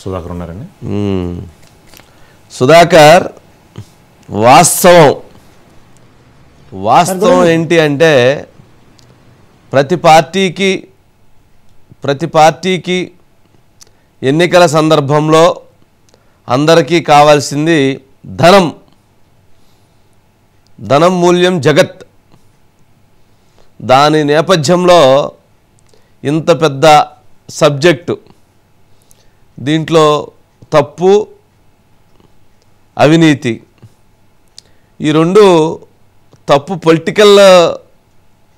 సుధాకర్ ఉన్నారండి. సుధాకర్, వాస్తవం ఏంటి అంటే ప్రతి పార్టీకి ఎన్నికల సందర్భంలో అందరికీ కావాల్సింది ధనం మూల్యం జగత్. దాని నేపథ్యంలో ఇంత పెద్ద సబ్జెక్టు, దీంట్లో తప్పు అవినీతి ఈ రెండు తప్పు పొలిటికల్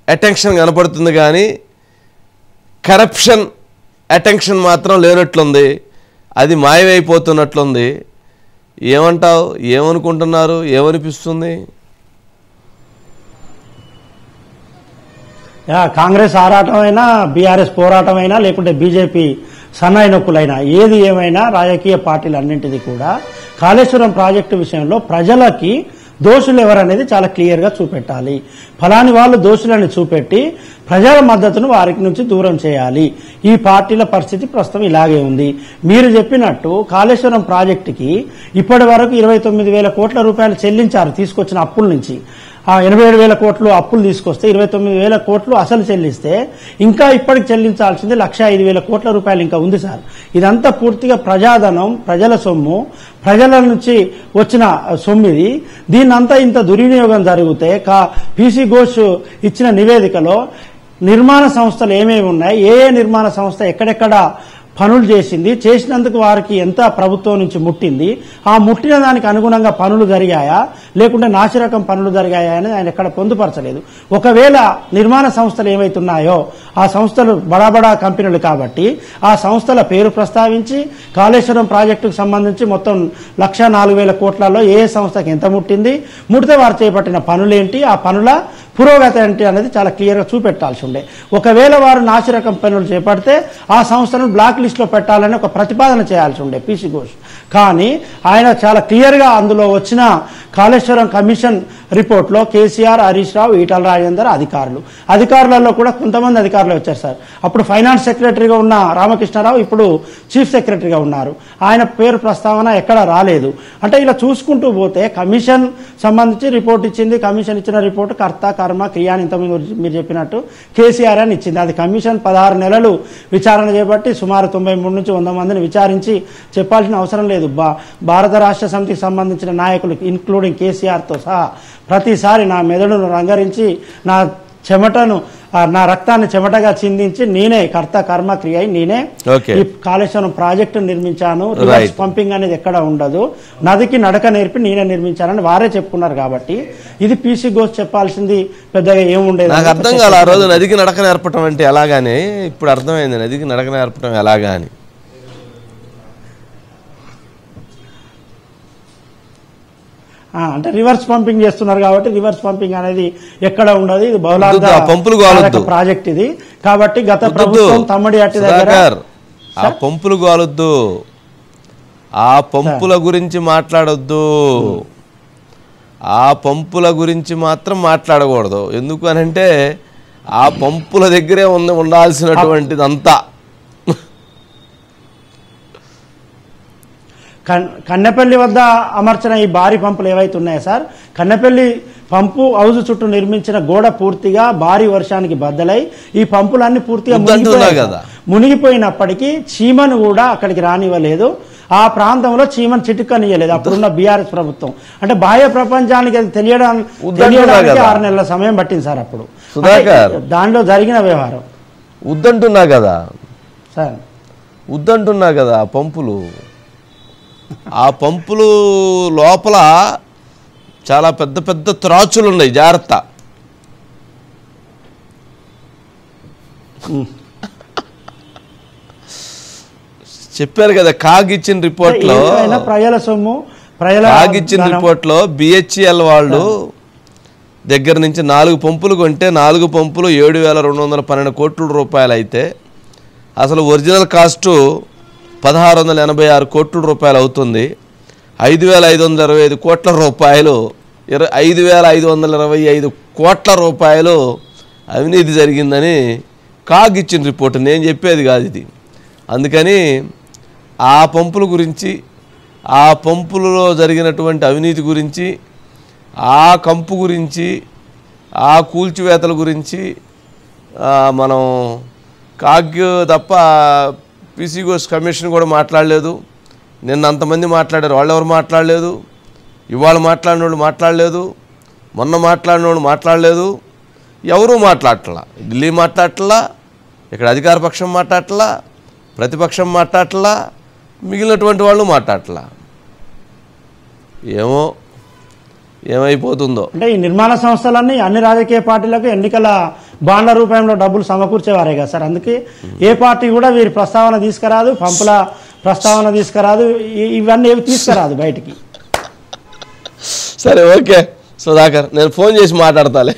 అటెన్షన్ కనపడుతుంది, కానీ కరప్షన్ అటెన్షన్ మాత్రం లేనట్లుంది. అది మాయమైపోతున్నట్లుంది. ఏమంటావు? ఏమనుకుంటున్నారు? ఏమనిపిస్తుంది? కాంగ్రెస్ ఆరాటమైనా, బీఆర్ఎస్ పోరాటమైనా, లేకుంటే బీజేపీ సన్నాయి నొక్కులైనా, ఏది ఏమైనా రాజకీయ పార్టీలన్నింటిది కూడా కాళేశ్వరం ప్రాజెక్టు విషయంలో ప్రజలకి దోషులు ఎవరనేది చాలా క్లియర్గా చూపెట్టాలి. ఫలాని వాళ్ళు దోషులని చూపెట్టి ప్రజల మద్దతును వారికి నుంచి దూరం చేయాలి. ఈ పార్టీల పరిస్థితి ప్రస్తుతం ఇలాగే ఉంది. మీరు చెప్పినట్టు కాళేశ్వరం ప్రాజెక్టుకి ఇప్పటి వరకు 29,000 కోట్ల రూపాయలు చెల్లించారు తీసుకొచ్చిన అప్పుల నుంచి. 87,000 కోట్లు అప్పులు తీసుకొస్తే 29,000 కోట్లు అసలు చెల్లిస్తే ఇంకా ఇప్పటికి చెల్లించాల్సింది 105,000 కోట్ల రూపాయలు ఇంకా ఉంది సార్. ఇదంతా పూర్తిగా ప్రజాధనం, ప్రజల సొమ్ము, ప్రజల నుంచి వచ్చిన సొమ్మిది. దీన్నంతా ఇంత దుర్వినియోగం జరిగితే పీసీ ఘోష్ ఇచ్చిన నివేదికలో నిర్మాణ సంస్థలు ఏమేమి ఉన్నాయి, ఏ నిర్మాణ సంస్థ ఎక్కడెక్కడ పనులు చేసినందుకు వారికి ఎంత ప్రభుత్వం నుంచి ముట్టింది, ఆ ముట్టిన దానికి అనుగుణంగా పనులు జరిగాయా లేకుంటే నాసిరకం పనులు జరిగాయా అని ఆయన ఎక్కడ పొందుపరచలేదు. ఒకవేళ నిర్మాణ సంస్థలు ఏమైతున్నాయో ఆ సంస్థలు బడా కంపెనీలు కాబట్టి ఆ సంస్థల పేరు ప్రస్తావించి కాళేశ్వరం ప్రాజెక్టుకు సంబంధించి మొత్తం 104,000 కోట్లలో ఏ సంస్థకి ఎంత ముట్టింది, ముడితే వారు చేపట్టిన పనులేంటి, ఆ పనుల పురోగతి ఏంటి అనేది చాలా క్లియర్గా చూపెట్టాల్సి ఉండే. ఒకవేళ వారు నాసిరకం పనులు చేపడితే ఆ సంస్థను బ్లాక్ లిస్ట్లో పెట్టాలని ఒక ప్రతిపాదన చేయాల్సి ఉండే పీసీ ఘోష్. కానీ ఆయన చాలా క్లియర్గా అందులో వచ్చిన కాళేశ్వరం కమిషన్ రిపోర్ట్లో కేసీఆర్, హరీష్ రావు, ఈటల రాజేందర్ అధికారులలో కూడా కొంతమంది అధికారులు వచ్చారు సార్. అప్పుడు ఫైనాన్స్ సెక్రటరీగా ఉన్న రామకృష్ణారావు ఇప్పుడు చీఫ్ సెక్రటరీగా ఉన్నారు. ఆయన పేరు ప్రస్తావన ఎక్కడ రాలేదు. అంటే ఇలా చూసుకుంటూ పోతే కమిషన్ సంబంధించి రిపోర్ట్ ఇచ్చింది. కమిషన్ ఇచ్చిన రిపోర్టు కర్త కర్మ క్రియ అని ఇంతకుముందు మీరు చెప్పినట్టు కేసీఆర్ అని ఇచ్చింది. అది కమిషన్ 16 నెలలు విచారణ చేపట్టి సుమారు 93 నుంచి 100 మందిని విచారించి చెప్పాల్సిన అవసరం లేదు. భారత రాష్ట్ర సమితికి సంబంధించిన నాయకులు ఇంక్లూడింగ్ కేసీఆర్తో సహా ప్రతిసారి నా మెదడును రంగరించి నా రక్తాన్ని చెమటగా చిందించి నేనే కర్త కర్మ క్రియ నేనే ఈ కాళేశ్వరం ప్రాజెక్టు నిర్మించాను, రివర్స్ పంపింగ్ అనేది ఎక్కడ ఉండదు, నదికి నడక నేర్పి నేనే నిర్మించానని వారే చెప్పుకున్నారు. కాబట్టి ఇది పీసీ ఘోష్ చెప్పాల్సింది పెద్దగా ఏముండేది. నాకు అర్థం కాదు ఆ రోజు నదికి నడక నేర్పటం అంటే ఎలాగానే. ఇప్పుడు అర్థమైంది నదికి నడక నేర్పటం ఎలాగా అని. అంటే రివర్స్ పంపింగ్ చేస్తున్నారు కాబట్టి రివర్స్ పంపింగ్ అనేది ఎక్కడ ఉండదు. ఇది బహుళార్థ ప్రాజెక్ట్ ఇది. కాబట్టి గత ప్రభుత్వం తమ్మడి అట్టి దగ్గర ఆ పంపులు కాలొద్దు, ఆ పంపుల గురించి మాట్లాడొద్దు, ఆ పంపుల గురించి మాత్రం మాట్లాడకూడదు. ఎందుకు అనంటే ఆ పంపుల దగ్గరే ఉండాల్సినటువంటిదంతా. కన్నెపల్లి వద్ద అమర్చిన ఈ భారీ పంపులు ఏవైతే ఉన్నాయో సార్, కన్నెపల్లి పంపు హౌజ్ చుట్టూ నిర్మించిన గోడ పూర్తిగా భారీ వర్షానికి బద్దలై ఈ పంపులన్నీ పూర్తిగా మునిగిపోయినప్పటికీ చీమను కూడా అక్కడికి రానివ్వలేదు. ఆ ప్రాంతంలో చీమను చిటుకనియలేదు అప్పుడున్న బీఆర్ఎస్ ప్రభుత్వం. అంటే బాహ్య ప్రపంచానికి అది తెలియడానికి 6 నెలల సమయం పట్టింది సార్. అప్పుడు దానిలో జరిగిన వ్యవహారం వద్దంటున్నా కదా సార్, వద్దంటున్నా కదా. ఆ పంపులు లోపల చాలా పెద్ద పెద్ద త్రాచులు ఉన్నాయి, జాగ్రత్త. చెప్పారు కదా కాగిచ్చిన రిపోర్ట్లో, ప్రజల సొమ్ము కాగిచ్చిన రిపోర్ట్లో బిహెచ్ఎల్ వాళ్ళు దగ్గర నుంచి 4 పంపులు కొంటే 4 పంపులు 7,212 కోట్ల రూపాయలు అయితే అసలు ఒరిజినల్ కాస్టు 1,686 కోట్ల రూపాయలు అవుతుంది. 5,525 కోట్ల రూపాయలు 5,525 కోట్ల రూపాయలు అవినీతి జరిగిందని కాగ్ ఇచ్చిన రిపోర్ట్. నేను చెప్పేది కాదు ఇది. అందుకని ఆ పంపుల గురించి, ఆ పంపులలో జరిగినటువంటి అవినీతి గురించి, ఆ కంపు గురించి, ఆ కూల్చివేతల గురించి మనం కాగ్యూ తప్ప పీసీ ఘోష్ కమిషన్ కూడా మాట్లాడలేదు. నిన్న అంతమంది మాట్లాడారు, వాళ్ళెవరు మాట్లాడలేదు. ఇవాళ మాట్లాడిన వాళ్ళు మాట్లాడలేదు, మొన్న మాట్లాడిన వాళ్ళు మాట్లాడలేదు. ఎవరూ మాట్లాడట్లా. ఢిల్లీ మాట్లాడట్లా, ఇక్కడ అధికార పక్షం మాట్లాడట్లా, ప్రతిపక్షం మాట్లాడట్లా, మిగిలినటువంటి వాళ్ళు మాట్లాడట్లా. ఏమైపోతుందో. అంటే ఈ నిర్మాణ సంస్థలన్నీ అన్ని రాజకీయ పార్టీలకు ఎన్నికల బాండ్ల రూపంలో డబ్బులు సమకూర్చేవారే కదా సార్. అందుకే ఏ పార్టీ కూడా వీరి ప్రస్తావన తీసుకురాదు, పంపుల ప్రస్తావన తీసుకురాదు, ఇవన్నీ ఏవి తీసుకురాదు బయటికి. సరే, ఓకే సుధాకర్, నేను ఫోన్ చేసి మాట్లాడతాలే.